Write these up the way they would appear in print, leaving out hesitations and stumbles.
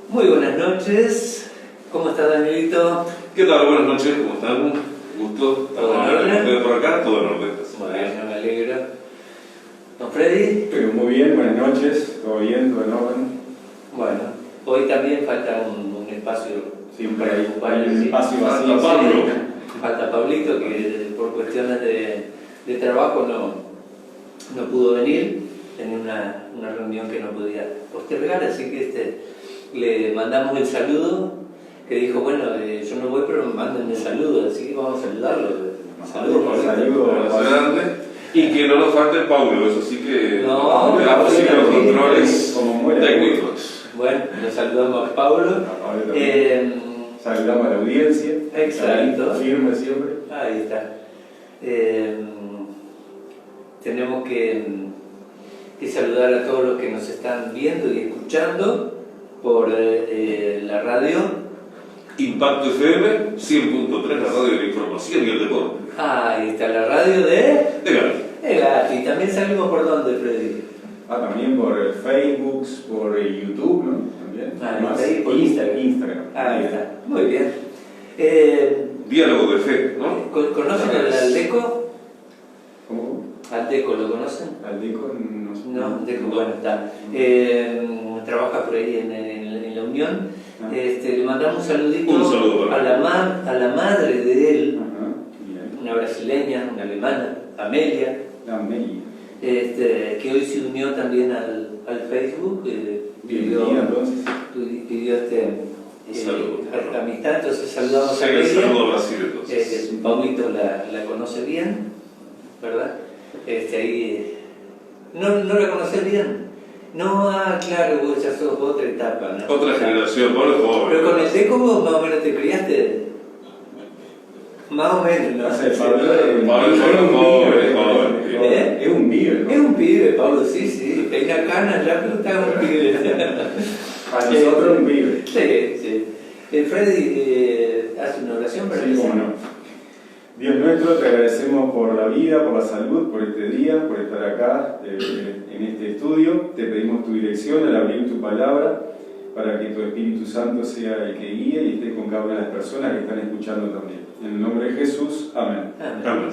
Muy buenas noches, ¿cómo está Danielito? ¿Qué tal? Buenas noches, ¿cómo están? Gusto estar por acá, todo en orden. Muy bien, me alegro. ¿Don Freddy? Pero muy bien, buenas noches, todo bien, todo en orden. Bueno, hoy también falta un espacio. Siempre hay un sí. espacio vacío. Falta Pablo. Falta Pablito, que por cuestiones de trabajo no pudo venir, tenía una reunión que no podía postergar, así que le mandamos el saludo, que dijo, bueno, yo no voy, pero mándenme saludo, así que vamos a saludarlo. Saludos, Pablito. Y que no nos falte Pablo, eso sí que no, veamos si los controles como técnicos. Bueno, le saludamos a Pablo. Saludamos a la audiencia. Exacto. Firme siempre. Ahí está. Tenemos que saludar a todos los que nos están viendo y escuchando por la radio. Impacto FM 100.3, la radio de la información y el deporte. Ahí está la radio de Gatti. Y también salimos por dónde, Freddy. También por Facebook, por YouTube, ¿no? También. Está ahí por Instagram. Ahí está. Muy bien. Diálogo de fe, ¿no? ¿Conocen al Aldeco? ¿Cómo? ¿Aldeco lo conocen? Aldeco no sé. No, Aldeco, bueno, está. Trabaja por ahí en la Unión. Le mandamos un saludito Un saludo a la madre de él, Bien. una brasileña, una alemana, Amelia, que hoy se unió también al Facebook, pidió amistad, entonces saludamos a Amelia. Saludo a Brasil entonces. Pablito la conoce bien, ¿verdad? Ahí no la conoce bien. No, claro, vos ya sos otra etapa, ¿no? Otra generación, Pablo es joven. Pero con el Deco vos más o menos te criaste. Más o menos, ¿no? Pablo es joven. Es un pibe, ¿no? Es un pibe, Pablo, sí. Tenía canas ya, pero estaba un pibe. Para nosotros un pibe. Sí. Freddy hace una oración para Sí, cómo no. Dios nuestro, te agradecemos por la vida, por la salud, por este día, por estar acá en este estudio. Te pedimos tu dirección al abrir tu palabra para que tu Espíritu Santo sea el que guíe y esté con cada una de las personas que están escuchando también. En el nombre de Jesús, amén. Amén.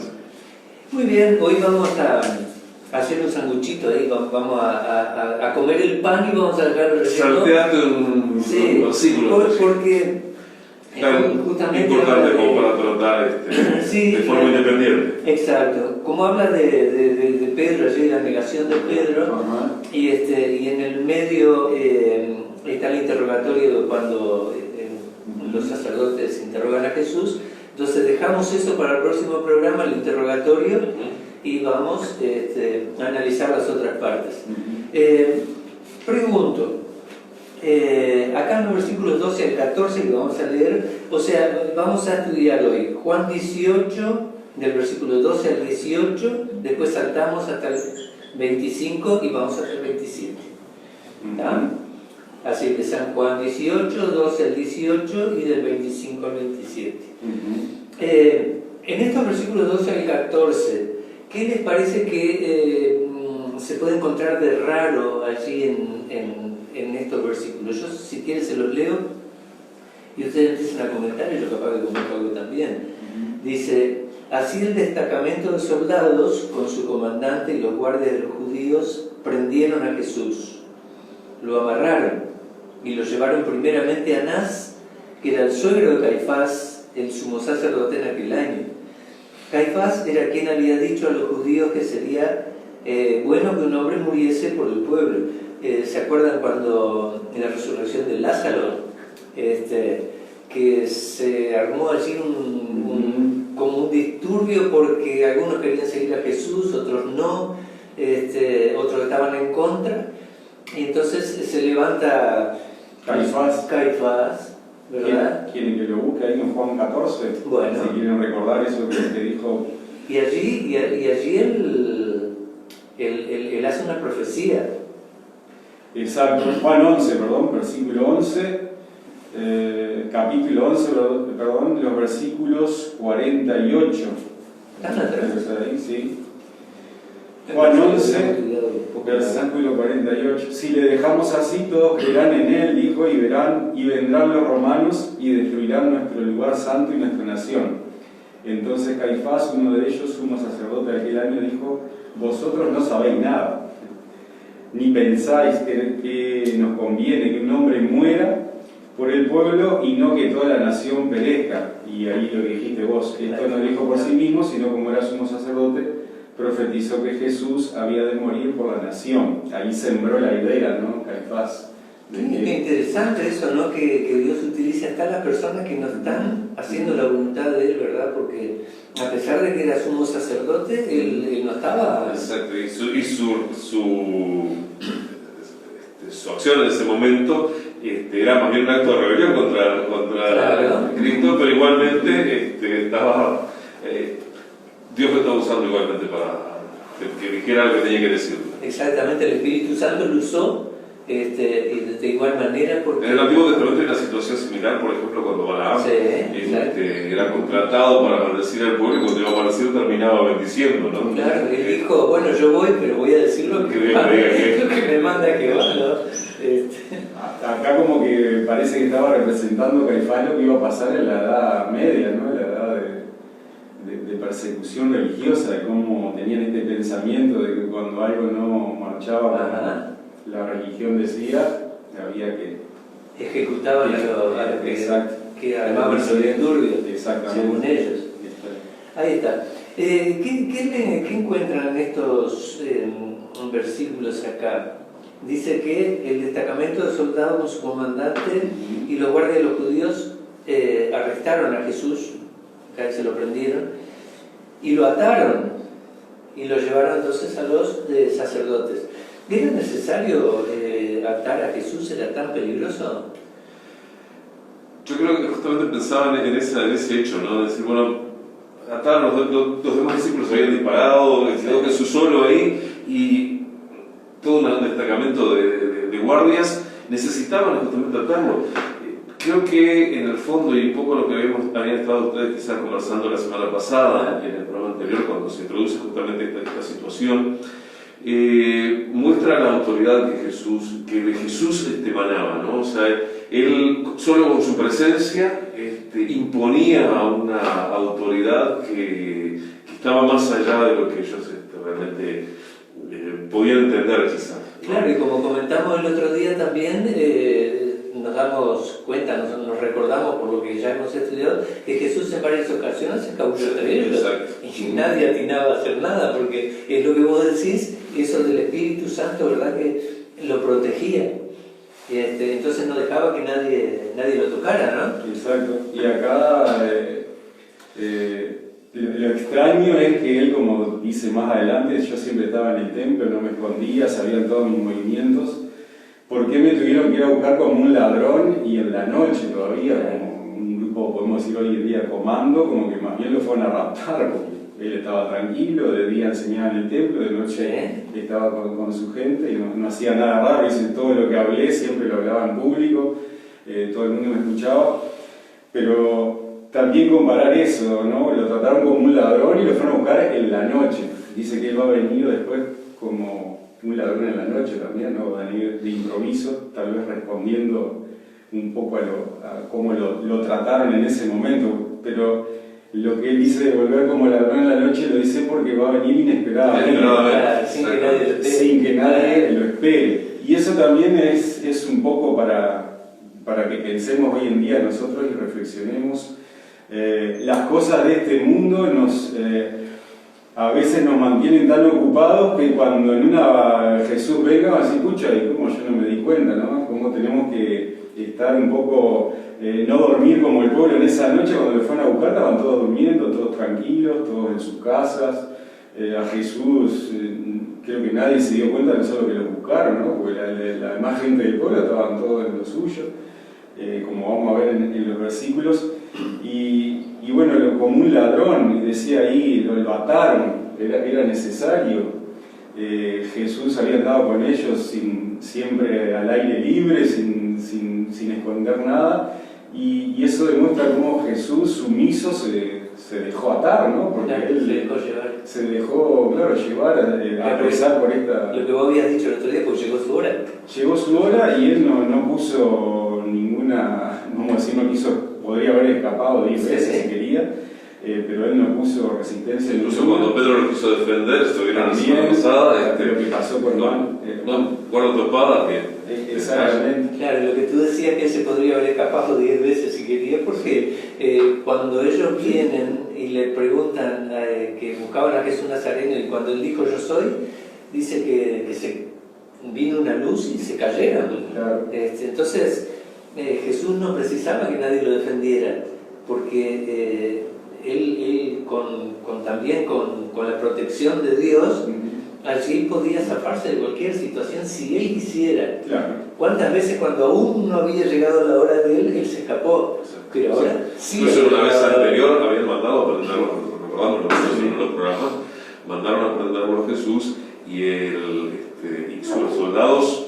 Muy bien, hoy vamos a hacer un sanguchito ahí, vamos a comer el pan y vamos a dejar el relleno. Salteate un versículo. Porque justamente importante como para tratar de forma independiente. Exacto, como habla de Pedro, allí la negación de Pedro, y en el medio está el interrogatorio cuando los sacerdotes interrogan a Jesús. Entonces dejamos eso para el próximo programa, el interrogatorio, y vamos a analizar las otras partes. Pregunto, acá en los versículos 12 al 14 que vamos a leer, o sea, vamos a estudiar hoy Juan 18, del versículo 12 al 18, después saltamos hasta el 25 y vamos hasta el 27. ¿Está? Así que San Juan 18, 12 al 18 y del 25 al 27. En estos versículos 12 al 14, ¿qué les parece que se puede encontrar de raro allí en estos versículos? Yo, si quieren, se los leo y ustedes empiezan a comentar y yo capaz que comento algo también. Dice: así el destacamento de soldados con su comandante y los guardias de los judíos prendieron a Jesús, lo amarraron y lo llevaron primeramente a Anás, que era el suegro de Caifás, el sumo sacerdote en aquel año. Caifás era quien había dicho a los judíos que sería bueno que un hombre muriese por el pueblo. ¿Se acuerdan cuando en la resurrección de Lázaro, que se armó allí como un disturbio porque porque algunos querían seguir a Jesús, otros no, otros estaban en contra, y entonces se levanta Caifás, ¿verdad? ¿Quieren que lo busque ahí en Juan 14? Bueno. Si quieren recordar eso que dijo. Y allí él hace una profecía. Exacto, Juan 11, perdón, versículo 11, capítulo 11, perdón, los versículos 48. ¿Están atrás? Ahí, sí. Juan 11, versículo 48. Si le dejamos así, todos creerán en él, dijo, y vendrán los romanos y destruirán nuestro lugar santo y nuestra nación. Entonces Caifás, uno de ellos, sumo sacerdote de aquel año, dijo: vosotros no sabéis nada, ni pensáis que nos conviene que un hombre muera por el pueblo y no que toda la nación perezca. Y ahí lo que dijiste vos, esto no dijo por sí mismo, sino como era sumo sacerdote, profetizó que Jesús había de morir por la nación. Ahí sembró la idea, ¿no? Caifás. Qué interesante eso, ¿no? Que Dios utiliza hasta las personas que no están haciendo la voluntad de Él, ¿verdad? Porque a pesar de que era sumo sacerdote, él no estaba... Exacto, y su acción en ese momento era más bien un acto de rebelión contra claro. Cristo, pero igualmente Dios lo estaba usando igualmente para que dijera lo que tenía que decir. Exactamente, el Espíritu Santo lo usó de igual manera porque... En el Antiguo Testamento hay una situación similar, por ejemplo, cuando Balaam era contratado para maldecir al pueblo, y cuando iba a maldecir terminaba bendiciendo, ¿no? Claro, él dijo, bueno, yo voy, pero voy a decir lo que me manda Jehová, ¿no? Acá como que parece que estaba representando Caifás lo que iba a pasar en la Edad Media, ¿no? En la edad de persecución religiosa, de cómo tenían este pensamiento de que cuando algo no marchaba como la religión decía, había que... Ejecutaban que armaban los disturbios, según ellos. Ahí está. ¿Qué encuentran en estos versículos acá? Dice que el destacamento de soldados con su comandante y los guardias de los judíos arrestaron a Jesús, acá se lo prendieron, y lo ataron y lo llevaron entonces a los sacerdotes. ¿Era necesario atar a Jesús? ¿Era tan peligroso? Yo creo que justamente pensaban en ese hecho, ¿no? Decir, bueno, ataron, los demás discípulos habían disparado, quedó Jesús solo ahí, y todo un destacamento de guardias necesitaban justamente atarlo. Creo que en el fondo, y un poco lo que habían estado ustedes quizás conversando la semana pasada, en el programa anterior, cuando se introduce justamente esta situación, muestra la autoridad que de Jesús emanaba, ¿no? O sea, él solo con su presencia imponía una autoridad que estaba más allá de lo que ellos realmente podían entender, quizás, ¿no? Claro, y como comentamos el otro día también, nos damos cuenta, nos recordamos por lo que ya hemos estudiado, que Jesús en varias ocasiones se escabulló de ellos. Y nadie atinaba a hacer nada, porque es lo que vos decís, eso del Espíritu Santo, ¿verdad? Que lo protegía. Entonces no dejaba que nadie lo tocara, ¿no? Exacto. Y acá lo extraño es que él, como dice más adelante, yo siempre estaba en el templo, no me escondía, sabían todos mis movimientos. ¿Por qué me tuvieron que ir a buscar como un ladrón y en la noche todavía, como un grupo, podemos decir hoy en día, comando, como que más bien lo fueron a raptar, porque él estaba tranquilo, de día enseñaba en el templo, de noche estaba con su gente y no hacía nada raro, hice todo lo que hablé, siempre lo hablaba en público, todo el mundo me escuchaba, pero también comparar eso, ¿no? Lo trataron como un ladrón y lo fueron a buscar en la noche. Dice que él va a venir después como un ladrón en la noche también, ¿no? Va a venir de improviso, tal vez respondiendo un poco a cómo lo trataron en ese momento, pero lo que él dice de volver como ladrón en la noche lo dice porque va a venir inesperadamente, sin que nadie lo espere. Y eso también es un poco para que pensemos hoy en día nosotros y reflexionemos. Las cosas de este mundo a veces nos mantienen tan ocupados que cuando en una Jesús venga, así, pucha, y como yo no me di cuenta, ¿no? Como tenemos que estar un poco no dormir como el pueblo en esa noche cuando le fueron a buscar, estaban todos durmiendo, todos tranquilos, todos en sus casas. A Jesús creo que nadie se dio cuenta de solo que lo buscaron, ¿no? Porque la demás gente del pueblo estaban todos en lo suyo, como vamos a ver en los versículos. Y bueno, como un ladrón, decía ahí, lo ataron, era necesario. Jesús había andado con ellos siempre al aire libre, sin esconder nada, y eso demuestra cómo Jesús, sumiso, se dejó atar, ¿no? Porque claro, él se dejó, claro, llevar a pesar por esta... Lo que vos habías dicho el otro día, pues llegó su hora. Llegó su hora y él no puso ninguna, vamos a decir, no quiso, podría haber escapado 10 veces si quería, pero él no puso resistencia. Incluso cuando Pedro lo quiso defender, estuvieron pasada, lo que pasó con Juan. No, guarda tu espada, que... Exactamente. Claro, lo que tú decías que él se podría haber escapado 10 veces si quería, porque cuando ellos vienen y le preguntan que buscaban a Jesús Nazareno, y cuando él dijo yo soy, dice que se vino una luz y se cayeron. Claro. Entonces Jesús no precisaba que nadie lo defendiera, porque él también con la protección de Dios, allí podía zafarse de cualquier situación si él quisiera. Claro. ¿Cuántas veces cuando aún no había llegado la hora de él se escapó? Pero ahora sí. Incluso una vez anterior habían mandado a prenderlo, recordamos en los programas, mandaron a prenderlo a Jesús y sus soldados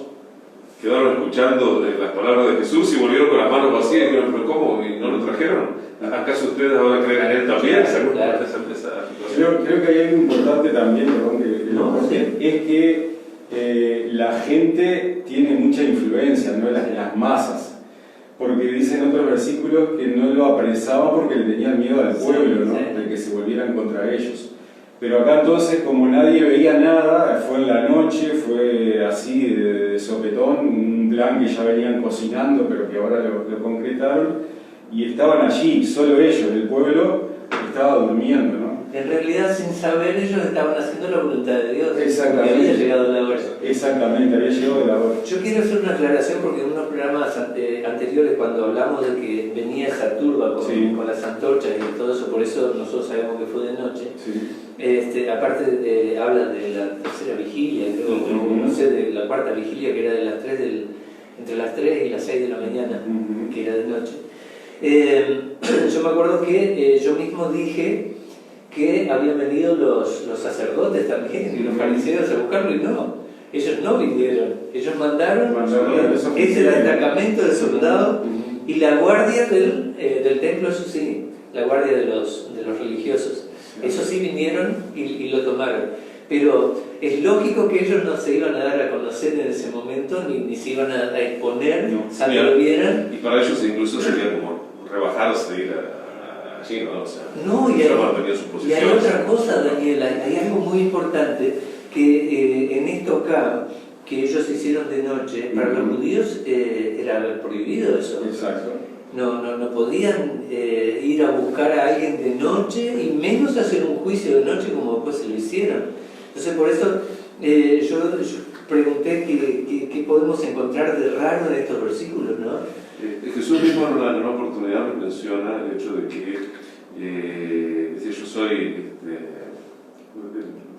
quedaron escuchando las palabras de Jesús y volvieron con las manos vacías y dijeron, ¿pero cómo? ¿Y no lo trajeron? ¿Acaso ustedes ahora creen en él también? Claro. Creo que hay algo importante también, perdón que lo corte, es que la gente tiene mucha influencia, ¿no? Las masas, porque dicen otros versículos que no lo apresaban porque le tenían miedo al pueblo, ¿no? De que se volvieran contra ellos. Pero acá entonces, como nadie veía nada, fue en la noche, fue así de sopetón, un plan que ya venían cocinando, pero que ahora lo concretaron, y estaban allí, solo ellos, el pueblo estaba durmiendo, ¿no? En realidad, sin saber, ellos estaban haciendo la voluntad de Dios. Exactamente. Había llegado la hora. Exactamente, había llegado la hora. Yo quiero hacer una aclaración porque en unos programas anteriores, cuando hablamos de que venía esa turba con las antorchas y todo eso, por eso nosotros sabemos que fue de noche. Sí. Aparte habla de la tercera vigilia, creo, no sé, de la cuarta vigilia, que era de las 3 entre las 3 y las 6 de la mañana, que era de noche. Yo me acuerdo que yo mismo dije que habían venido los sacerdotes también y los fariseos a buscarlo, y no, ellos no vinieron, ellos mandaron ese destacamento de soldados y la guardia del templo, eso sí, la guardia de los religiosos, eso sí vinieron y lo tomaron. Pero es lógico que ellos no se iban a dar a conocer en ese momento, ni se iban a exponer a que lo vieran. Y para ellos incluso sería como rebajarse, ir allí, ¿no? O sea, no, y hay otra cosa, Daniel, hay algo muy importante, que en esto acá, que ellos hicieron de noche, para los judíos era prohibido eso. Exacto. No podían ir a buscar a alguien de noche, y menos hacer un juicio de noche como después se lo hicieron. Entonces por eso yo pregunté qué podemos encontrar de raro en estos versículos, ¿no? Jesús mismo en una oportunidad menciona el hecho de que dice, yo soy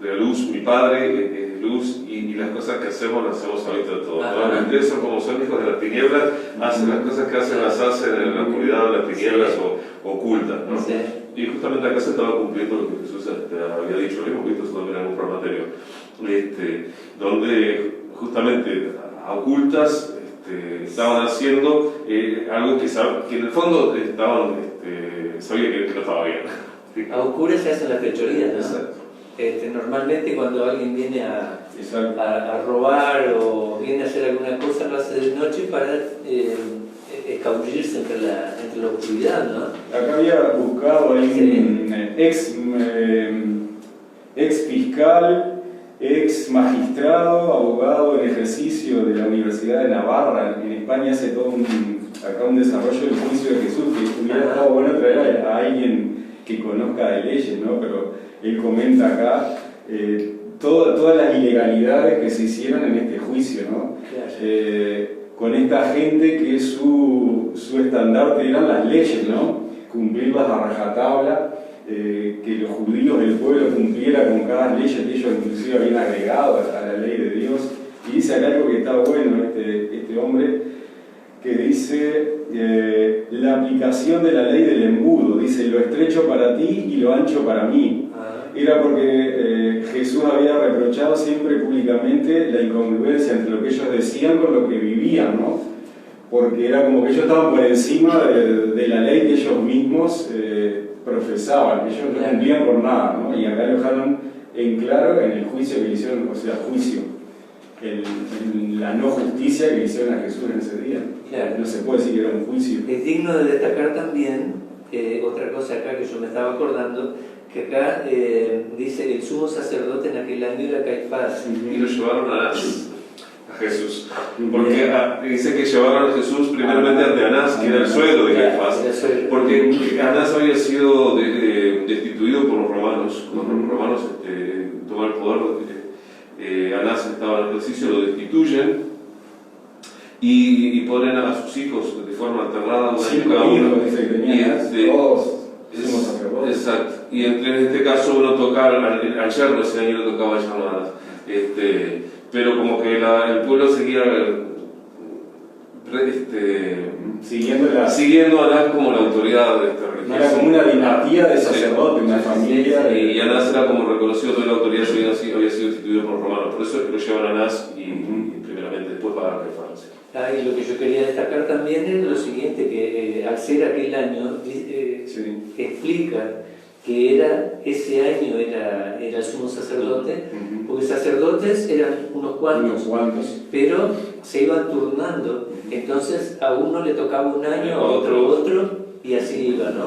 de la luz, mi Padre es luz, y las cosas que hacemos las hacemos ahorita de todo. Ustedes son como son hijos de las tinieblas, hacen las cosas que hacen, las hacen en la oscuridad de las tinieblas o ocultas, ¿no? Sí. Y justamente acá se estaba cumpliendo lo que Jesús había dicho, lo hemos visto también en algún programa anterior, donde justamente a ocultas estaban haciendo algo que en el fondo sabía que no estaba bien. A oscuras se hacen las fechorías, ¿no? Exacto. Normalmente cuando alguien viene a robar o viene a hacer alguna cosa, lo hace de noche para escabullirse entre la oscuridad, ¿no? Acá había buscado un ex fiscal, ex magistrado, abogado en ejercicio de la Universidad de Navarra en España, hace todo un desarrollo del juicio de Jesús, que hubiera estado bueno traer a alguien que conozca de leyes, ¿no? Pero él comenta acá todas las ilegalidades que se hicieron en este juicio, ¿no? Claro. con esta gente que su estandarte eran las leyes, ¿no? Cumplirlas a rajatabla, que los judíos del pueblo cumpliera con cada ley que ellos inclusive habían agregado a la ley de Dios. Y dice acá algo que está bueno este hombre, que dice la aplicación de la ley del embudo, dice lo estrecho para ti y lo ancho para mí. Era porque Jesús había reprochado siempre públicamente la incongruencia entre lo que ellos decían con lo que vivían, ¿no? Porque era como que ellos estaban por encima de la ley que ellos mismos profesaban, que ellos no cumplían por nada, ¿no? Y acá lo dejaron en claro en el juicio que le hicieron, o sea, juicio, la no justicia que le hicieron a Jesús en ese día. Claro. No se puede decir que era un juicio. Es digno de destacar también, otra cosa acá que yo me estaba acordando, que acá dice el sumo sacerdote en aquel año era Caifás. Y lo llevaron a Jesús. Porque dice que llevaron a Jesús primeramente ante Anás, que era el suegro de Caifás. Porque Anás había sido destituido por los romanos. Cuando los romanos toman el poder, Anás estaba en el ejercicio, lo destituyen y ponen a sus hijos de forma alternada, un año cada uno. Exacto. Y en este caso uno tocaba al yerno, ese año le tocaba al yerno a Anás. Pero como que el pueblo seguía siguiendo a Anás como la autoridad de esta religión. Era como una dinastía de sacerdotes, una familia. Y Anás era como reconocido toda la autoridad, había sido instituido por los romanos. Por eso es que lo llevan a Anás y primeramente después para Caifás. Y lo que yo quería destacar también es lo siguiente, que al ser aquel año, explica que ese año era el sumo sacerdote, porque sacerdotes eran unos cuantos, pero se iban turnando, entonces a uno le tocaba un año, a otro, y así iba, ¿no?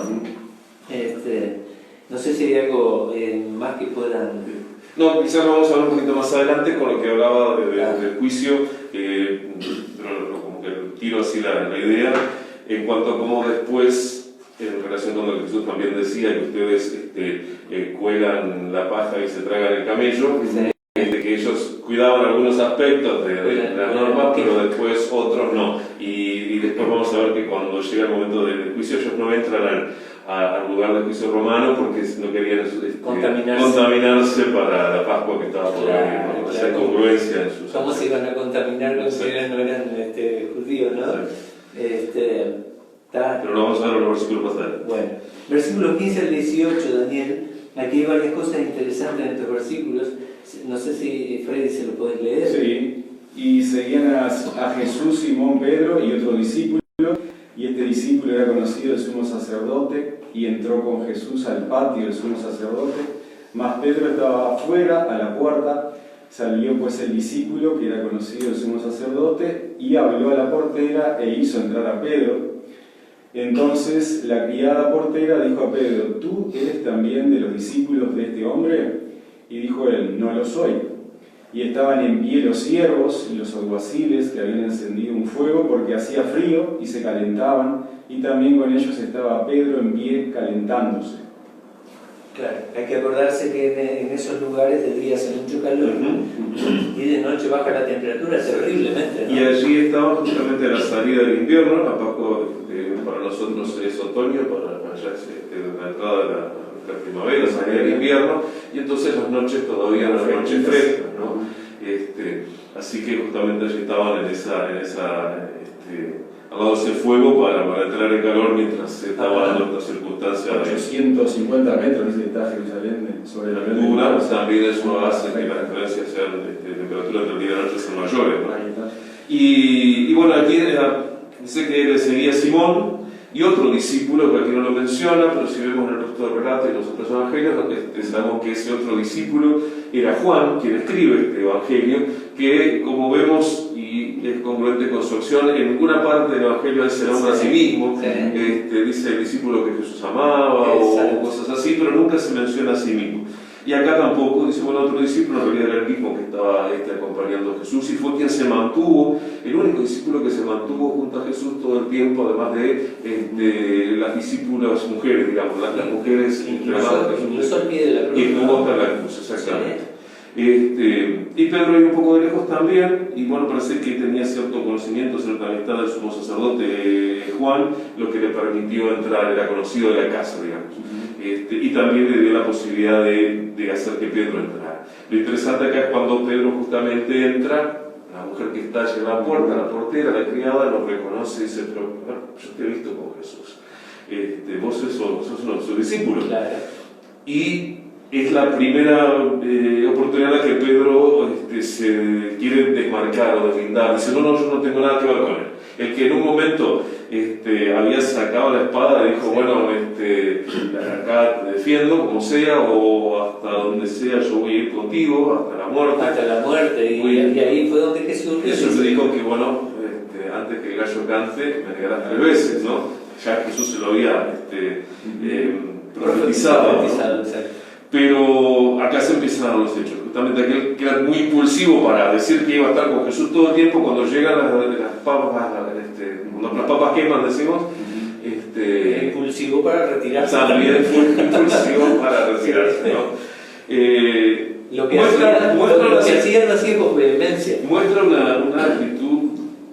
No sé si hay algo más que puedan... No, quizás vamos a hablar un poquito más adelante con lo que hablaba del juicio, pero como que tiro así la idea, en cuanto a cómo después, en relación con lo que Jesús también decía, que ustedes cuelan la paja y se tragan el camello, que ellos cuidaban algunos aspectos de la norma, pero después otros no. Y después vamos a ver que cuando llega el momento del juicio, ellos no entran al lugar del juicio romano porque no querían contaminarse para la Pascua que estaba por venir, ¿no? Esa congruencia en sus... ¿Cómo se iban a contaminar los que no eran judíos, no? Pero lo vamos a ver en los versículos más adelante. Bueno, versículos 15 al 18, Daniel. Aquí hay varias cosas interesantes en estos versículos. No sé si Freddy se lo puedes leer. Sí, y seguían a Jesús, Simón, Pedro y otro discípulo, y este discípulo era conocido el sumo sacerdote, y entró con Jesús al patio del sumo sacerdote, mas Pedro estaba afuera, a la puerta. Salió pues el discípulo, que era conocido el sumo sacerdote, y habló a la portera e hizo entrar a Pedro. Entonces la criada portera dijo a Pedro: ¿tú eres también de los discípulos de este hombre? Y dijo él: no lo soy. Y estaban en pie los siervos y los alguaciles que habían encendido un fuego porque hacía frío y se calentaban, y también con ellos estaba Pedro en pie calentándose. Claro, hay que acordarse que en esos lugares de día hace mucho calor y de noche baja la temperatura terriblemente, ¿no? Y allí estaba justamente la salida del invierno, a poco para nosotros es otoño, para allá es la entrada de la primavera, salida del invierno, y entonces las noches todavía eran noches frescas, ¿no? Así que justamente allí estaban al lado de ese fuego para entrar en calor mientras se estaba dando esta circunstancia. 850 metros está Jerusalén sobre la altura, también eso hace que las diferencias sean de temperatura entre el día y la noche sean mayores, ¿no? Y bueno, aquí dice que le seguía Simón y otro discípulo, que aquí no lo menciona, pero si vemos en el resto del relato y en los otros evangelios, sabemos que ese otro discípulo era Juan, quien escribe este evangelio, que como vemos, y es congruente con su acción, en ninguna parte del evangelio él se nombra a sí mismo, dice el discípulo que Jesús amaba o cosas así, pero nunca se menciona a sí mismo. Y acá tampoco, dice, bueno, otro discípulo en realidad era el mismo que estaba acompañando a Jesús, y fue quien se mantuvo, el único discípulo que se mantuvo junto a Jesús todo el tiempo, además de las discípulas mujeres, digamos, las mujeres incluso al pie de la cruz. Y estuvo hasta la cruz, exactamente. Y Pedro iba un poco de lejos también, y bueno, parece que tenía cierto conocimiento, cierta amistad del sumo sacerdote Juan, lo que le permitió entrar, era conocido de la casa, digamos. Y también le dio la posibilidad de hacer que Pedro entrara. Lo interesante acá es cuando Pedro justamente entra, la mujer que está allí en la puerta, la portera, la criada, lo reconoce y dice, pero bueno, yo te he visto con Jesús. Vos sos su discípulo. Claro. Y es la primera oportunidad en la que Pedro se quiere desmarcar o deslindar. Dice, no, yo no tengo nada que ver con él. El que en un momento había sacado la espada dijo, bueno, acá te defiendo como sea, o hasta donde sea yo voy a ir contigo, hasta la muerte. Hasta la muerte, y ahí fue donde Jesús... Eso le dijo que, bueno, antes que el gallo cante, me negarás 3 veces, ¿no? Ya Jesús se lo había profetizado, ¿no? Exacto. Pero acá se empiezan los hechos. Justamente aquel que era muy impulsivo para decir que iba a estar con Jesús todo el tiempo, cuando llegan las papas, cuando las papas queman, decimos, impulsivo para retirarse. También fue impulsivo para retirarse, ¿no? Lo que hacía lo hacía con vehemencia. Muestra una actitud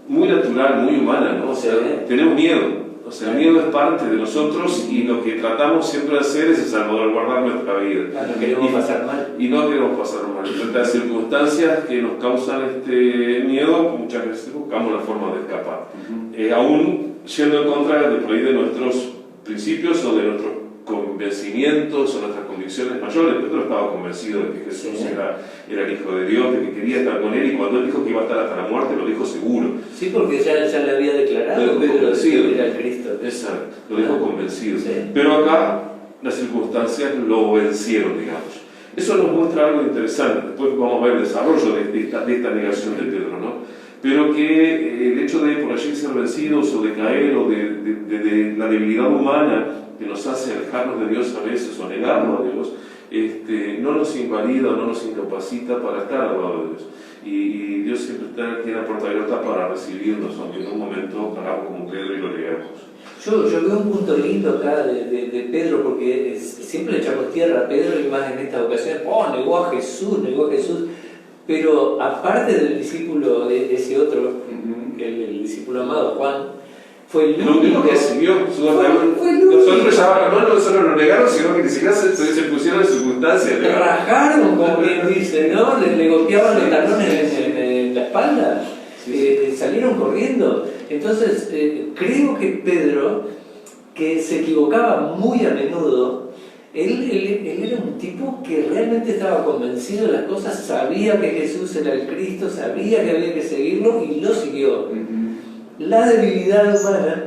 muy natural, muy humana, ¿no? O sea, tenemos miedo. O sea, el miedo es parte de nosotros y lo que tratamos siempre de hacer es salvaguardar nuestra vida. No queremos pasar mal. Y no queremos pasar mal. Frente a circunstancias que nos causan miedo, muchas veces buscamos la forma de escapar. Aún yendo en contra de nuestros principios o de nuestros convencimientos o nuestras convicciones mayores. Pedro estaba convencido de que Jesús era el Hijo de Dios, de que quería estar con él, y cuando él dijo que iba a estar hasta la muerte, lo dijo seguro. Sí, porque ya le había declarado Pedro que era el Cristo. Exacto, lo dijo convencido. Sí. Pero acá las circunstancias lo vencieron, digamos. Eso nos muestra algo interesante. Después vamos a ver el desarrollo de esta negación de Pedro, ¿no? Pero que el hecho de por allí ser vencidos o de caer o de la debilidad humana que nos hace alejarnos de Dios a veces o negarnos a Dios, no nos invalida o no nos incapacita para estar al lado de Dios. Y Dios siempre tiene la puerta abierta para recibirnos, aunque en un momento hagamos como Pedro y lo leamos. Yo veo un punto lindo acá de Pedro, porque siempre le echamos tierra a Pedro, y más en esta ocasión, negó a Jesús. Pero aparte del discípulo, de ese otro, el discípulo amado, Juan, fue el único que siguió. Nosotros lo negaron, sino que ni siquiera se pusieron en circunstancias. Le rajaron, como bien dice, ¿no? Le golpeaban los talones en la espalda. Salieron corriendo. Entonces, creo que Pedro, que se equivocaba muy a menudo, él era un tipo que realmente estaba convencido de las cosas, sabía que Jesús era el Cristo, sabía que había que seguirlo y lo siguió. La debilidad humana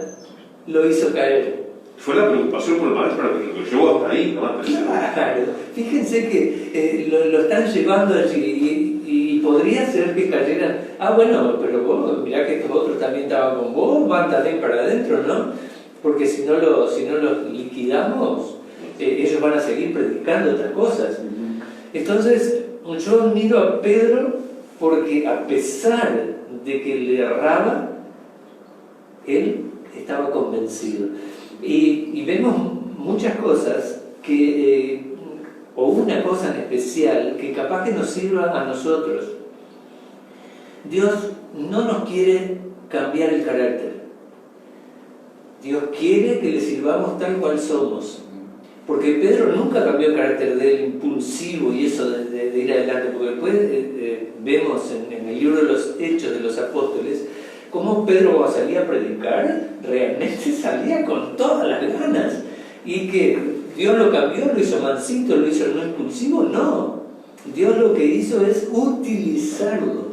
lo hizo caer. Fue la preocupación por el maestro que lo llevó hasta ahí, ¿no? Claro. Fíjense que lo están llevando allí y podría ser que cayeran. Bueno, pero vos, mirá que estos otros también estaban con vos, van también para adentro, ¿no? Porque si no los liquidamos, ellos van a seguir predicando otras cosas. Entonces, yo miro a Pedro porque a pesar de que le erraba, él estaba convencido. Y vemos muchas cosas o una cosa en especial que capaz que nos sirva a nosotros. Dios no nos quiere cambiar el carácter. Dios quiere que le sirvamos tal cual somos. Porque Pedro nunca cambió el carácter de él, impulsivo y eso de ir adelante. Porque después vemos en el libro de los Hechos de los Apóstoles cómo Pedro, cuando salía a predicar, realmente salía con todas las ganas. Y que Dios lo cambió, lo hizo mansito, lo hizo no impulsivo, no. Dios lo que hizo es utilizarlo.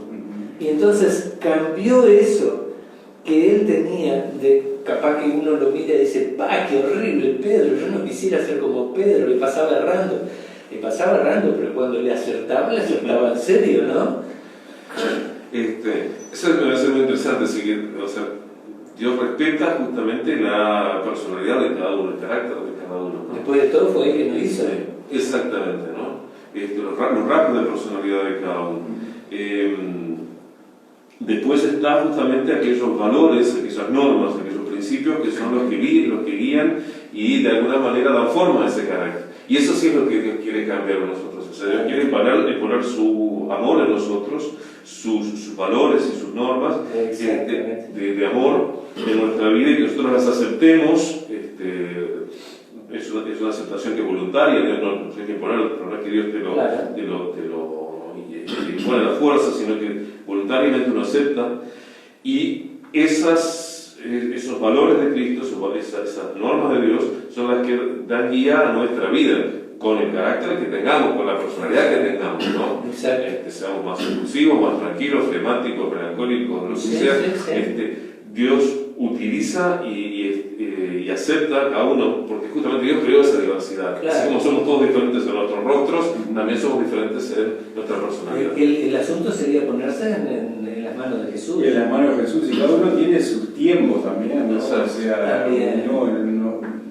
Y entonces cambió eso que él tenía, capaz que uno lo mira y dice, qué horrible Pedro, yo no quisiera ser como Pedro, le pasaba errando, pero cuando le acertaba en serio, ¿no? Eso me parece muy interesante, o sea, Dios respeta justamente la personalidad de cada uno, el carácter de cada uno, ¿no? Después de todo fue él que lo hizo. Exactamente, ¿no? Los rasgos de personalidad de cada uno. Después están justamente aquellos valores, aquellas normas, aquellos principios que son los que guían y de alguna manera dan forma a ese carácter. Y eso sí es lo que Dios quiere cambiar en nosotros. O sea, Dios quiere poner su amor en nosotros, sus valores y sus normas de amor en nuestra vida, y que nosotros las aceptemos. Es una aceptación que es voluntaria, Dios no tiene que ponerlo, pero no es que Dios te lo pone a la fuerza, sino que voluntariamente uno acepta. Y esos valores de Cristo, esas normas de Dios, son las que dan guía a nuestra vida, con el carácter que tengamos, con la personalidad que tengamos, ¿no? Seamos más impulsivos, más tranquilos, flemáticos, melancólicos, lo que sea. Dios utiliza y acepta a cada uno, porque justamente Dios creó esa diversidad. Claro. Así como somos todos diferentes en nuestros rostros, también somos diferentes en nuestra personalidad. El asunto sería ponerse en las manos de Jesús. En las manos de Jesús, y cada uno tiene sus tiempos también, ¿no?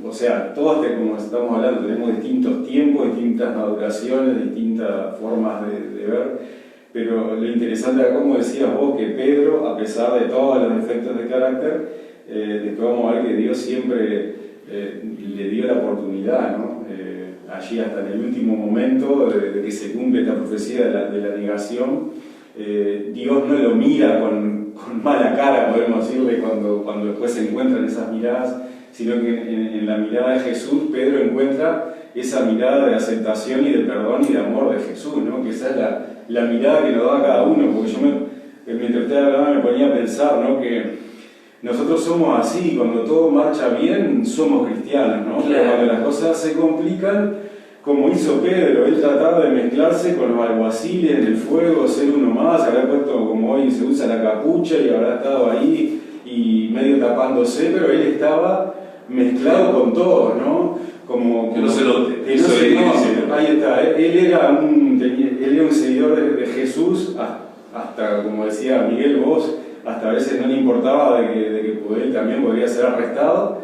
O sea, todos, como estamos hablando, tenemos distintos tiempos, distintas maduraciones, distintas formas de ver. Pero lo interesante era, como decías vos, que Pedro, a pesar de todos los defectos de carácter, después vamos a ver que Dios siempre le dio la oportunidad, ¿no? Allí hasta en el último momento de que se cumple esta profecía de la negación, Dios no lo mira con mala cara, podemos decirle, cuando después se encuentran esas miradas, sino que en la mirada de Jesús, Pedro encuentra esa mirada de aceptación y de perdón y de amor de Jesús, ¿no? Que esa es la mirada que nos da a cada uno, porque mientras usted hablaba me ponía a pensar, ¿no? Que nosotros somos así, cuando todo marcha bien, somos cristianos, ¿no? Pero cuando las cosas se complican, como hizo Pedro, él trataba de mezclarse con los alguaciles en el fuego, ser uno más, habrá puesto como hoy se usa la capucha y habrá estado ahí y medio tapándose, pero él estaba mezclado con todos, ¿no? Que no se note. Ahí está, él era un seguidor de Jesús, hasta, como decía Miguel vos, hasta a veces no le importaba de que él también podría ser arrestado,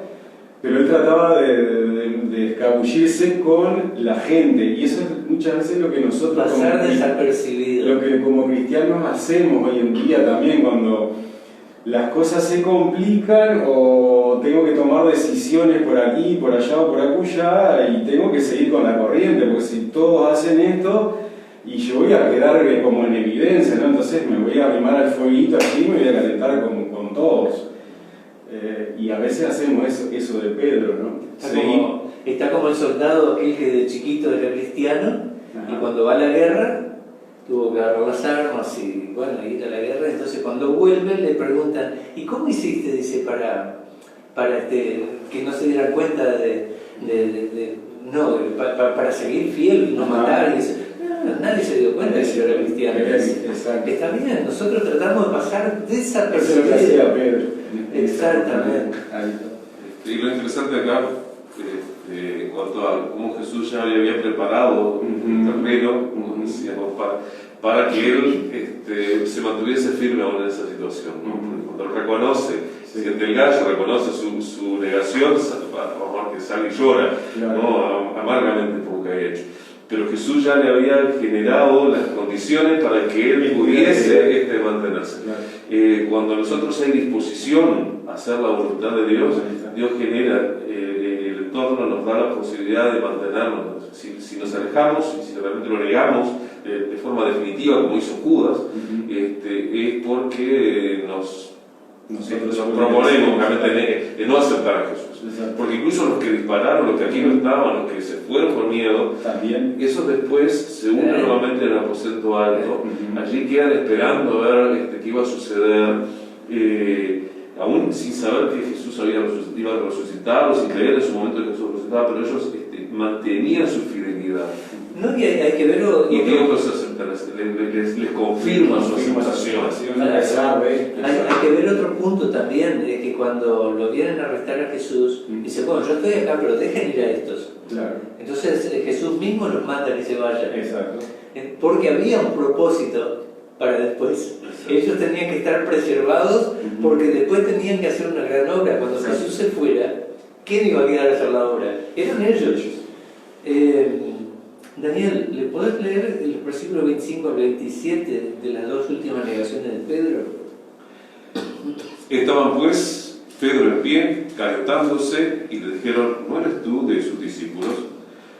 pero él trataba de escabullirse con la gente, y eso es muchas veces lo que nosotros pasar desapercibido, lo que como cristianos hacemos hoy en día también, cuando las cosas se complican o tengo que tomar decisiones por aquí, por allá o por acullá, y tengo que seguir con la corriente, porque si todos hacen esto y yo voy a quedar como en evidencia, ¿no? Entonces me voy a arrimar al fueguito aquí y me voy a calentar con todos. Y a veces hacemos eso de Pedro, ¿no? Está como el soldado aquel que de chiquito era cristiano. Ajá. Y cuando va a la guerra tuvo que agarrar las armas y bueno, ir a la guerra. Entonces cuando vuelve le preguntan, ¿y cómo hiciste? Dice, para que no se dieran cuenta para seguir fiel y no matar. Y dice, nadie se dio cuenta de que yo era cristiano. Está bien, nosotros tratamos de pasar desapercibidos. Eso es lo que hacía Pedro. Exactamente. Y lo interesante acá, en cuanto a cómo Jesús ya había preparado el terreno, como decíamos, para que él se mantuviese firme aún en esa situación, ¿no? Cuando él reconoce, siente el gallo, reconoce su negación, vamos a que sale y llora, ¿no? Amargamente por lo que había hecho. Pero Jesús ya le había generado las condiciones para que él pudiese mantenerse. Cuando nosotros hay disposición a hacer la voluntad de Dios, Dios genera el entorno, nos da la posibilidad de mantenernos. Si nos alejamos, si realmente lo negamos de forma definitiva, como hizo Judas, es porque nos proponemos realmente de no aceptar a Jesús. Exacto. Porque incluso los que dispararon, los que aquí no estaban, los que se fueron por miedo, también esos después se unen nuevamente en el aposento alto. Allí quedan esperando a ver qué iba a suceder, aún sin saber que Jesús iba a resucitar o sin creer en su momento que Jesús resucitaba, pero ellos mantenían su fidelidad. No, y hay que verlo. Y Dios les confirma su aceptación. Hay que ver otro punto también, de que cuando lo vienen a arrestar a Jesús, dice, bueno, yo estoy acá, pero dejen ir a estos. Claro. Entonces Jesús mismo los manda que se vayan. Exacto. Porque había un propósito para después. Exacto. Ellos tenían que estar preservados porque después tenían que hacer una gran obra. Cuando Jesús se fuera, ¿quién iba a quedar a hacer la obra? Eran ellos. Daniel, ¿le podés leer el versículo 25 al 27 de las dos últimas negaciones de Pedro? Estaban pues Pedro en pie, calentándose, y le dijeron, ¿no eres tú de sus discípulos?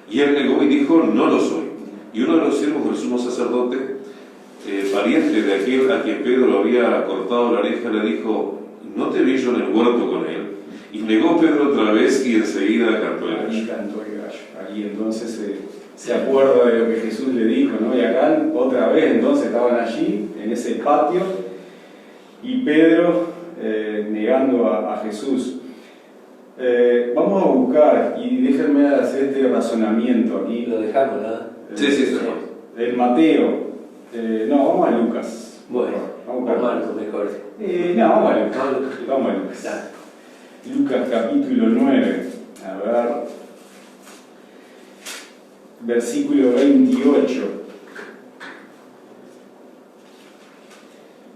Y él negó y dijo, no lo soy. Y uno de los siervos del sumo sacerdote, pariente de aquel a quien Pedro había cortado la oreja, le dijo, ¿no te vi yo en el huerto con él? Y negó Pedro otra vez y enseguida cantó el gallo. Ahí cantó el gallo. Ahí entonces se acuerda de lo que Jesús le dijo, ¿no? Y acá otra vez entonces estaban allí, en ese patio, y Pedro negando a Jesús. Vamos a buscar, y déjenme hacer este razonamiento aquí. Lo dejamos, ¿no? Sí, El Mateo. No, vamos a Lucas. Bueno, vamos a Marcos mejor. No, vamos a Lucas. Vamos a Lucas. Ya. Lucas capítulo 9. A ver. Versículo 28.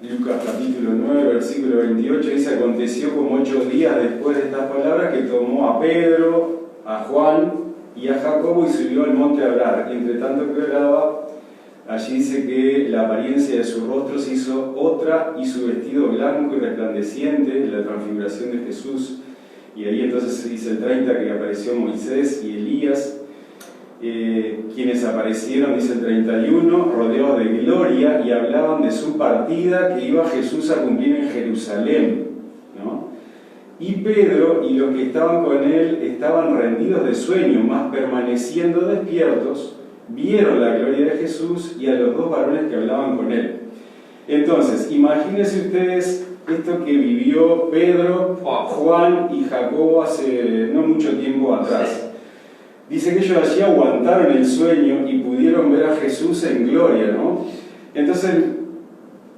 Lucas capítulo 9, versículo 28, dice, aconteció como 8 días después de estas palabras que tomó a Pedro, a Juan y a Jacobo y subió al monte a orar. Y entre tanto que oraba, allí dice que la apariencia de su rostro se hizo otra y su vestido blanco y resplandeciente, la transfiguración de Jesús. Y ahí entonces se dice el 30 que apareció Moisés y Elías, quienes aparecieron, dice el 31, rodeados de gloria y hablaban de su partida que iba Jesús a cumplir en Jerusalén, ¿no? Y Pedro y los que estaban con él estaban rendidos de sueño, mas permaneciendo despiertos, vieron la gloria de Jesús y a los dos varones que hablaban con él. Entonces, imagínense ustedes esto que vivió Pedro, Juan y Jacobo hace no mucho tiempo atrás. Dice que ellos allí aguantaron el sueño y pudieron ver a Jesús en gloria, ¿no? Entonces,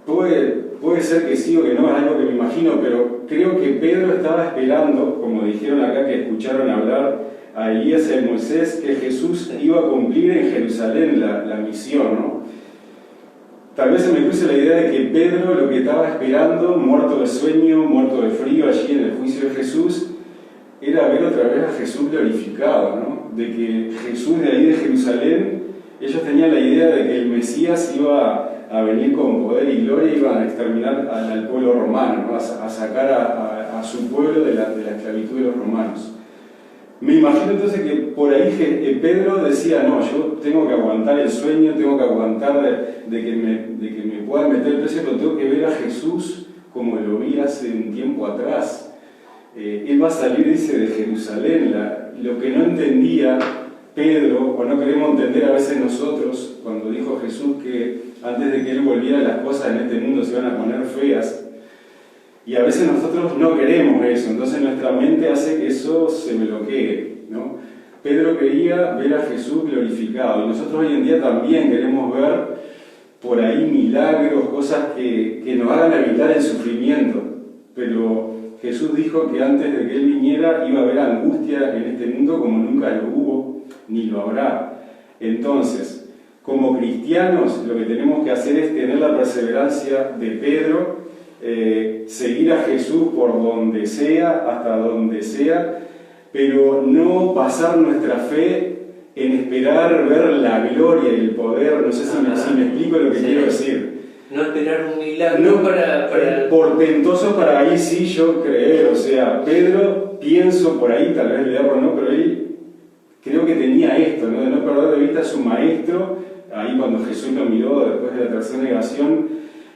puede ser que sí o que no, es algo que me imagino, pero creo que Pedro estaba esperando, como dijeron acá que escucharon hablar a Elías y a Moisés, que Jesús iba a cumplir en Jerusalén la misión, ¿no? Tal vez se me cruce la idea de que Pedro lo que estaba esperando, muerto de sueño, muerto de frío allí en el juicio de Jesús, era ver otra vez a Jesús glorificado, ¿no? De que Jesús de ahí de Jerusalén, ellos tenían la idea de que el Mesías iba a venir con poder y gloria, iba a exterminar al pueblo romano, ¿no? A sacar a su pueblo de la esclavitud de los romanos. Me imagino entonces que por ahí Pedro decía, no, yo tengo que aguantar el sueño, tengo que aguantar de que me puedan meter el precio, pero tengo que ver a Jesús como lo vi hace un tiempo atrás. Él va a salir, dice, de Jerusalén. Lo que no entendía Pedro, o no queremos entender a veces nosotros, cuando dijo Jesús que antes de que Él volviera las cosas en este mundo se iban a poner feas, y a veces nosotros no queremos eso, entonces nuestra mente hace que eso se bloquee, ¿no? Pedro quería ver a Jesús glorificado, y nosotros hoy en día también queremos ver por ahí milagros, cosas que nos hagan evitar el sufrimiento, pero Jesús dijo que antes de que Él viniera iba a haber angustia en este mundo como nunca lo hubo, ni lo habrá. Entonces, como cristianos, lo que tenemos que hacer es tener la perseverancia de Pedro, seguir a Jesús por donde sea, hasta donde sea, pero no basar nuestra fe en esperar ver la gloria y el poder. No sé si me explico lo que quiero decir. No esperar un milagro para... Portentoso para ahí sí yo creer. O sea, Pedro, pienso por ahí, tal vez le erro, ¿no? Pero él creo que tenía esto, ¿no? De no perder de vista a su maestro, ahí cuando Jesús lo miró después de la tercera negación,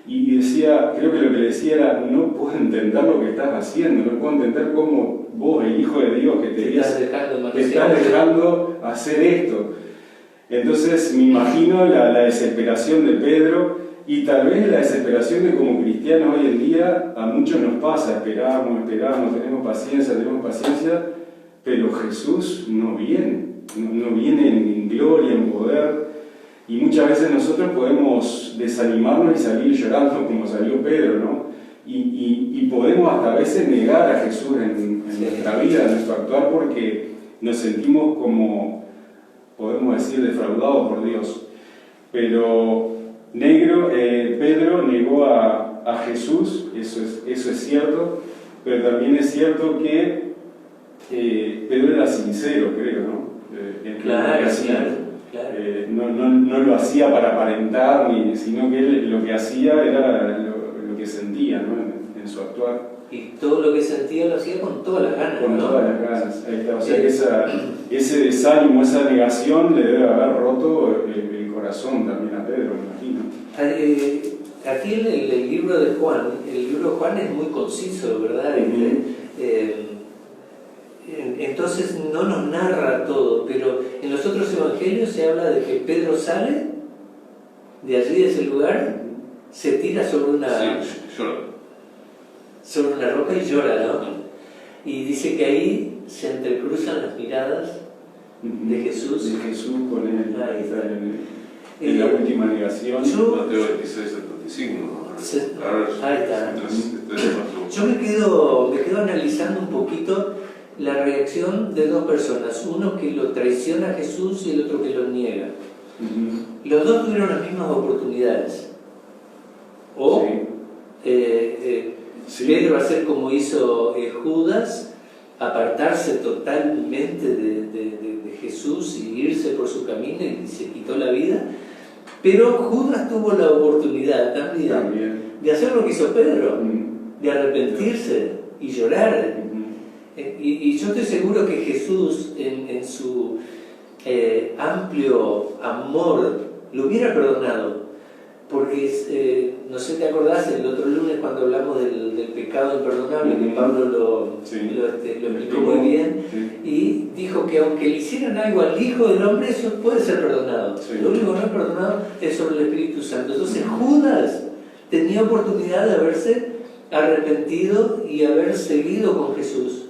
y decía, creo que lo que le decía era, no puedo entender lo que estás haciendo, no puedo entender cómo vos, el Hijo de Dios, que te estás dejando hacer esto. Entonces me imagino la desesperación de Pedro, y tal vez la desesperación de como cristianos hoy en día a muchos nos pasa, esperamos, tenemos paciencia, pero Jesús no viene en gloria, en poder. Y muchas veces nosotros podemos desanimarnos y salir llorando como salió Pedro, ¿no? Y podemos hasta a veces negar a Jesús en nuestra vida, en nuestro actuar, porque nos sentimos como, podemos decir, defraudados por Dios. Pero Pedro negó a Jesús, eso es cierto, pero también es cierto que Pedro era sincero, creo, ¿no? Claro. No lo hacía para aparentar, sino que él lo que hacía era lo que sentía, ¿no? en en su actuar. Y todo lo que sentía lo hacía con todas las ganas, Con ¿no? todas las ganas. Ahí está. O sea que ese desánimo, esa negación le debe haber roto el corazón también a Pedro, me imagino. Aquí el libro de Juan, es muy conciso, ¿verdad? Entonces no nos narra todo, pero en los otros evangelios se habla de que Pedro sale de allí, de ese lugar, se tira sobre una roca y llora, ¿no? Y dice que ahí se entrecruzan las miradas de Jesús. De Jesús con él. Ahí está. En la última negación. Mateo 26 al 35, ¿no? Ahí está. Yo me quedo analizando un poquito la reacción de dos personas, uno que lo traiciona a Jesús y el otro que lo niega. Los dos tuvieron las mismas oportunidades. O Pedro va a hacer como hizo Judas, apartarse totalmente de Jesús y irse por su camino y se quitó la vida. Pero Judas tuvo la oportunidad también de hacer lo que hizo Pedro, de arrepentirse y llorar. Y yo estoy seguro que Jesús, en su amplio amor, lo hubiera perdonado. Porque, no sé, ¿te acordás el otro lunes cuando hablamos del pecado imperdonable? Que Pablo lo explicó muy bien. Y dijo que aunque le hicieran algo al Hijo del Hombre, eso puede ser perdonado. Lo único que no es perdonado es sobre el Espíritu Santo. Entonces Judas tenía oportunidad de haberse arrepentido y haber seguido con Jesús.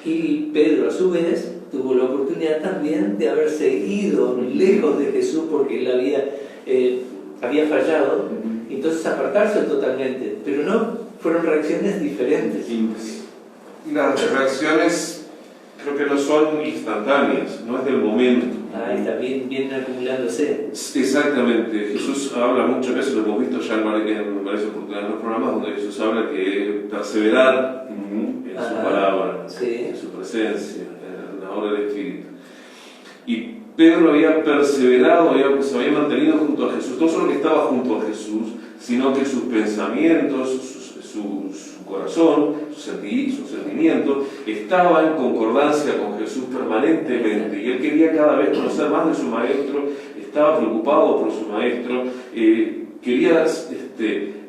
Y Pedro, a su vez, tuvo la oportunidad también de haberse ido lejos de Jesús porque él había fallado, entonces apartarse totalmente. Pero no, fueron reacciones diferentes. Las reacciones creo que no son instantáneas, no es del momento. Ahí está, vienen acumulándose. Exactamente. Jesús habla muchas veces, lo hemos visto ya en varias oportunidades en los programas, donde Jesús habla que perseverar en su palabra, en su presencia, en la obra del Espíritu. Y Pedro había perseverado, se había mantenido junto a Jesús, no solo que estaba junto a Jesús, sino que sus pensamientos, su corazón, sus sentimientos estaban en concordancia con Jesús permanentemente, y él quería cada vez conocer más de su maestro, estaba preocupado por su maestro, quería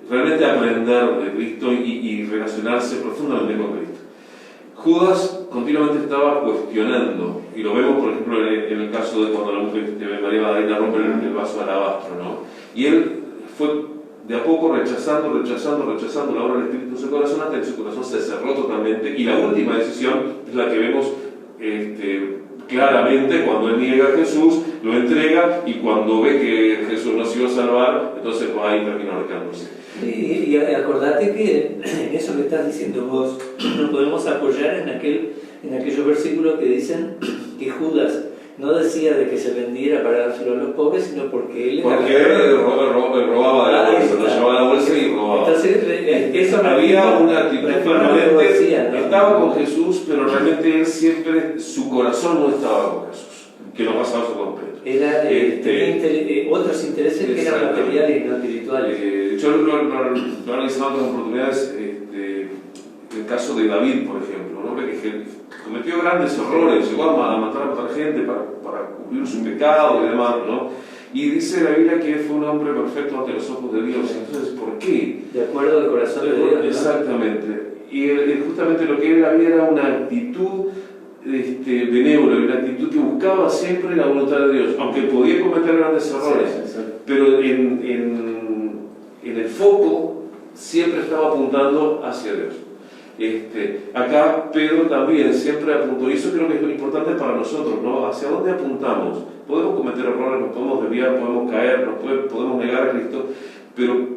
realmente aprender de Cristo y relacionarse profundamente con Cristo. Judas continuamente estaba cuestionando, y lo vemos por ejemplo en el caso de cuando la mujer María Magdalena rompe el vaso de alabastro, ¿no? Y él fue de a poco rechazando la obra del Espíritu en su corazón, hasta que su corazón se cerró totalmente, y la última decisión es la que vemos claramente cuando él niega a Jesús, lo entrega, y cuando ve que Jesús no se iba a salvar, entonces va y termina ahorcándose. Y acordate que en eso que estás diciendo vos, nos podemos apoyar en aquellos versículos que dicen que Judas no decía de que se vendiera para dárselo a los pobres, sino porque él robaba de la bolsa, lo llevaba a la bolsa y robaba. Entonces, eso había una actitud permanente, ¿no? Estaba con Jesús, pero realmente él siempre, su corazón no estaba con Jesús, que no pasaba eso con Pedro. Tenía otros intereses que eran materiales y no espirituales. Yo lo he analizado en otras oportunidades, el caso de David, por ejemplo, ¿no? Que cometió grandes errores, llegó a matar a otra gente para cubrir su pecado y demás, ¿no? Y dice la Biblia que fue un hombre perfecto ante los ojos de Dios. Entonces, ¿por qué? De acuerdo al corazón de Dios, ¿no? Exactamente. Y justamente lo que él había era una actitud benévola, una actitud que buscaba siempre la voluntad de Dios, aunque podía cometer grandes errores, pero en el foco siempre estaba apuntando hacia Dios. Acá Pedro también siempre apuntó, y eso creo que es lo importante para nosotros, ¿no? ¿Hacia dónde apuntamos? Podemos cometer errores, nos podemos desviar, podemos caer, podemos negar a Cristo, pero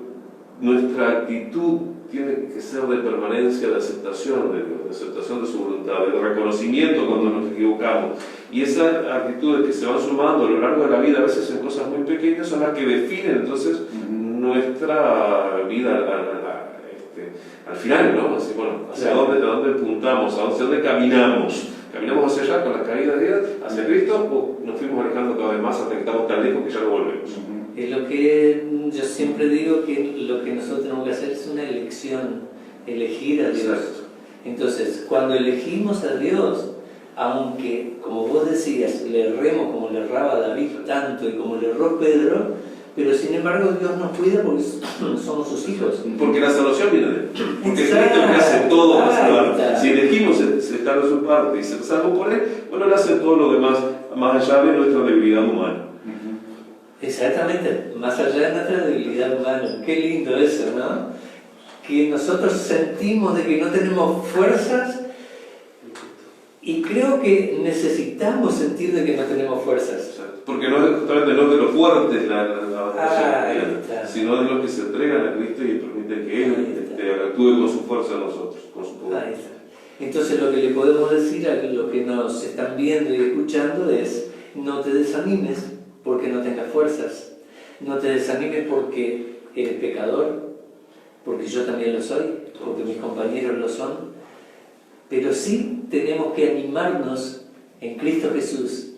nuestra actitud tiene que ser de permanencia, de aceptación de Dios, de aceptación de su voluntad, de reconocimiento cuando nos equivocamos. Y esas actitudes que se van sumando a lo largo de la vida, a veces en cosas muy pequeñas, son las que definen entonces nuestra vida al final, ¿no? Así, bueno, ¿hacia dónde apuntamos? ¿Hacia dónde caminamos? ¿Caminamos hacia allá con la caída de Dios, hacia Cristo, o nos fuimos alejando cada vez más hasta que estamos tan lejos que ya no volvemos? Es lo que yo siempre digo, que lo que nosotros tenemos que hacer es una elección, elegir a Dios. Exacto. Entonces, cuando elegimos a Dios, aunque, como vos decías, le erremos como le erraba David tanto y como le erró Pedro, pero sin embargo Dios nos cuida porque somos sus hijos. Porque la salvación viene de Él. Porque es Exacto. Cristo el que hace todo para salvarnos. Exacto. Si elegimos estar de su parte y ser salvos por Él, bueno, Él hace todo lo demás, más allá de nuestra debilidad humana. Exactamente, más allá de nuestra debilidad humana. Qué lindo eso, ¿no? Que nosotros sentimos de que no tenemos fuerzas y creo que necesitamos sentir de que no tenemos fuerzas. Porque no es justamente no de los fuertes la batalla, está. sino de los que se entregan a Cristo y permiten que Él actúe con su fuerza en nosotros, con su poder. Ahí está. Entonces lo que le podemos decir a los que nos están viendo y escuchando es: no te desanimes porque no tengas fuerzas, no te desanimes porque eres pecador, porque yo también lo soy, porque mis compañeros lo son, pero sí tenemos que animarnos en Cristo Jesús,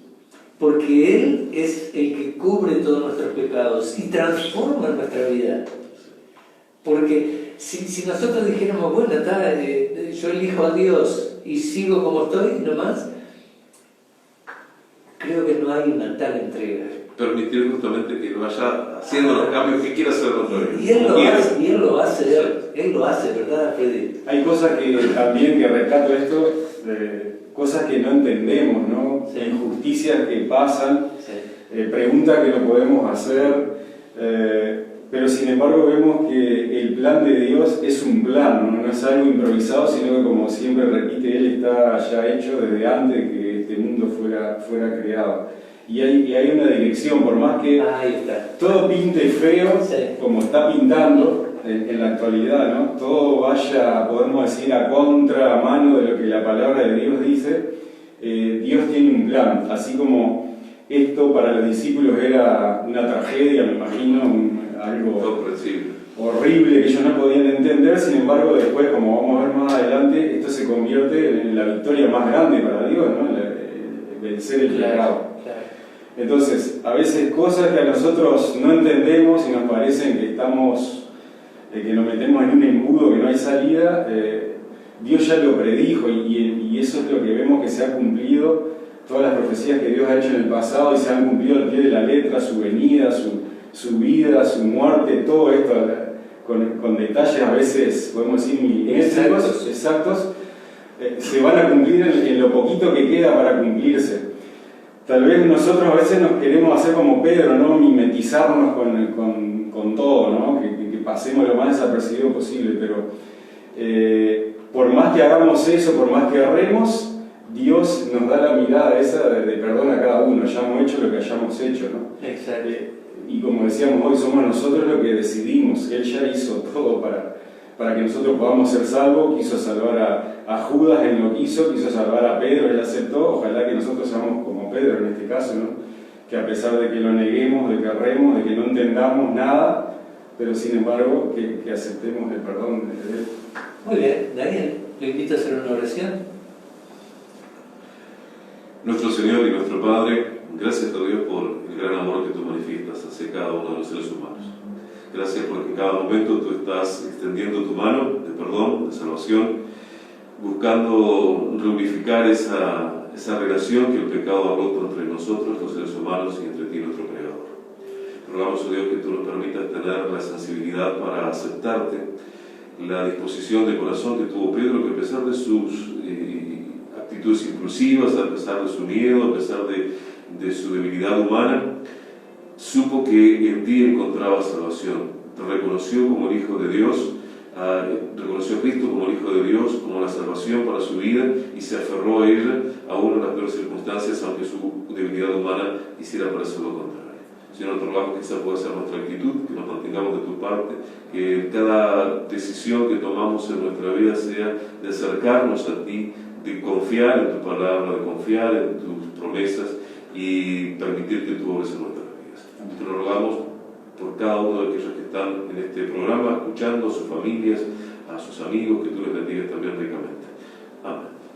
porque Él es el que cubre todos nuestros pecados y transforma nuestra vida. Porque si nosotros dijéramos, bueno, yo elijo a Dios y sigo como estoy nomás, creo que no hay una tal entrega. Permitir justamente que vaya haciendo los cambios que quiera hacer nuestra vida. Y Él lo hace, ¿verdad, Freddy? Hay cosas que también que rescato esto, cosas que no entendemos, ¿no? Sí. Injusticias que pasan, Sí. preguntas que no podemos hacer, pero sin embargo vemos que el plan de Dios es un plan, ¿no? No es algo improvisado, sino que, como siempre repite, Él está ya hecho desde antes de que este mundo fuera creado. Y hay una dirección, por más que Ahí está. todo pinte feo, Sí. como está pintando en la actualidad, ¿no? Todo vaya, podemos decir, a mano de lo que la palabra de Dios dice. Dios tiene un plan, así como esto para los discípulos era una tragedia, me imagino, algo Comprensible. horrible que ellos no podían entender. Sin embargo, después, como vamos a ver más adelante, esto se convierte en la victoria más grande para Dios, ¿no? Vencer el pecado. Claro. Entonces, a veces cosas que a nosotros no entendemos y nos parecen que que nos metemos en un embudo que no hay salida, Dios ya lo predijo y eso es lo que vemos que se ha cumplido. Todas las profecías que Dios ha hecho en el pasado y se han cumplido al pie de la letra, su venida, su vida, su muerte, todo esto con detalles a veces, podemos decir, exactos, se van a cumplir en lo poquito que queda para cumplirse. Tal vez nosotros a veces nos queremos hacer como Pedro, ¿no? Mimetizarnos con todo, ¿no? Que pasemos lo más desapercibido posible, pero por más que hagamos eso, por más que erremos, Dios nos da la mirada esa de perdón a cada uno. Ya hemos hecho lo que hayamos hecho, ¿no? Exacto. Y como decíamos hoy, somos nosotros los que decidimos. Él ya hizo todo para que nosotros podamos ser salvos. Quiso salvar a Judas, Él lo quiso salvar a Pedro, Él aceptó. Ojalá que nosotros seamos como Pedro en este caso, ¿no? Que a pesar de que lo neguemos, de que erremos, de que no entendamos nada, pero sin embargo que aceptemos el perdón de Él. Muy bien, Daniel, le invito a hacer una oración. Nuestro Señor y nuestro Padre, gracias a Dios por el gran amor que tú manifiestas hacia cada uno de los seres humanos. Gracias porque en cada momento tú estás extendiendo tu mano de perdón, de salvación, buscando reunificar esa relación que el pecado ha roto entre nosotros, los seres humanos, y entre ti, nuestro Creador. Rogamos, oh Dios, que tú nos permitas tener la sensibilidad para aceptarte, la disposición de corazón que tuvo Pedro, que a pesar de sus actitudes impulsivas, a pesar de su miedo, a pesar de su debilidad humana, supo que en ti encontraba salvación. Te reconoció como el Hijo de Dios, reconoció a Cristo como el Hijo de Dios, como la salvación para su vida, y se aferró a ella, aún en las peores circunstancias, aunque su debilidad humana hiciera parecer lo contrario. Señor, te rogamos que esa pueda ser nuestra actitud, que nos mantengamos de tu parte, que cada decisión que tomamos en nuestra vida sea de acercarnos a ti, de confiar en tu palabra, de confiar en tus promesas y permitir que tú obres en nuestras vidas. Te lo rogamos por cada uno de aquellos que están en este programa, escuchando, a sus familias, a sus amigos, que tú les bendigas también ricamente.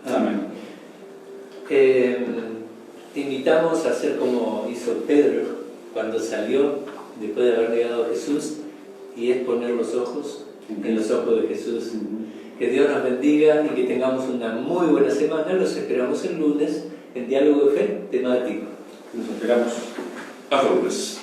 Amén. Te invitamos a hacer como hizo Pedro cuando salió después de haber negado a Jesús, y es poner los ojos en los ojos de Jesús. Que Dios nos bendiga y que tengamos una muy buena semana. Los esperamos el lunes en Diálogo de Fe temático. Nos esperamos. Hasta lunes.